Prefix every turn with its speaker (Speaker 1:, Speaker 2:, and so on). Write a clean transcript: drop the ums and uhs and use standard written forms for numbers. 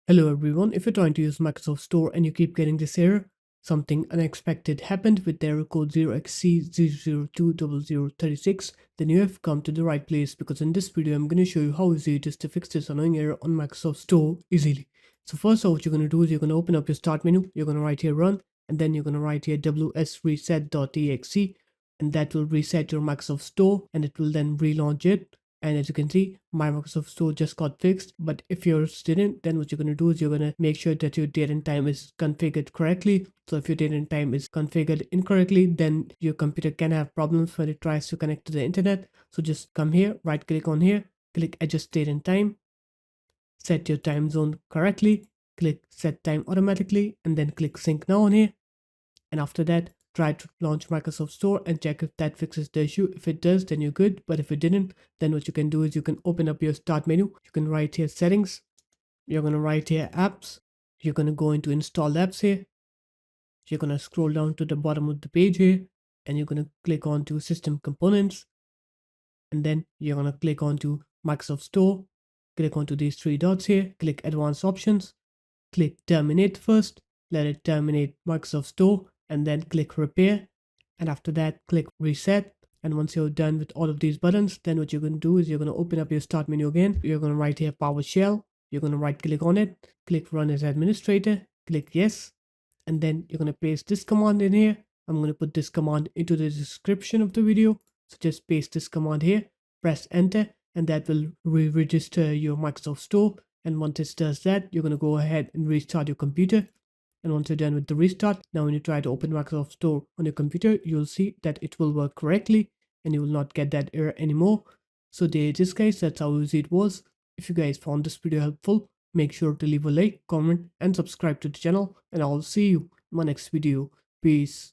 Speaker 1: Hello everyone, if you're trying to use Microsoft Store and you keep getting this error, something unexpected happened with the error code 0xC0020036, then you have come to the right place because in this video I'm going to show you how easy it is to fix this annoying error on Microsoft Store easily. So first what you're going to do is you're going to open up your start menu, you're going to write here run, and then you're going to write here wsreset.exe, and that will reset your Microsoft Store and it will then relaunch it. And as you can see, my Microsoft Store just got fixed. But if yours didn't, then what you're going to do is you're going to make sure that your date and time is configured correctly. So if your date and time is configured incorrectly, then your computer can have problems when it tries to connect to the internet. So just come here, right click on here, click adjust date and time, set your time zone correctly, click set time automatically, and then click sync now on here. And after that, try to launch Microsoft Store and check if that fixes the issue. If it does, then you're good. But if it didn't, then what you can do is you can open up your start menu. You can write here settings. You're going to write here apps. You're going to go into install apps here. You're going to scroll down to the bottom of the page here and you're going to click on to system components. And then you're going to click on to Microsoft Store. Click onto these three dots here. Click advanced options. Click terminate first. Let it terminate Microsoft Store. And then click repair, and after that click reset. And once you're done with all of these buttons, then what you're going to do is you're going to open up your start menu again. You're going to write here PowerShell. You're going to right click on it, click run as administrator, click yes, and then you're going to paste this command in here. I'm going to put this command into the description of the video, so just paste this command here, press enter, and that will re-register your Microsoft Store. And once it does that, you're going to go ahead and restart your computer. And once you're done with the restart, now when you try to open Microsoft Store on your computer, you'll see that it will work correctly and you will not get that error anymore. So there it is guys, that's how easy it was. If you guys found this video helpful, make sure to leave a like, comment and subscribe to the channel, and I'll see you in my next video. Peace.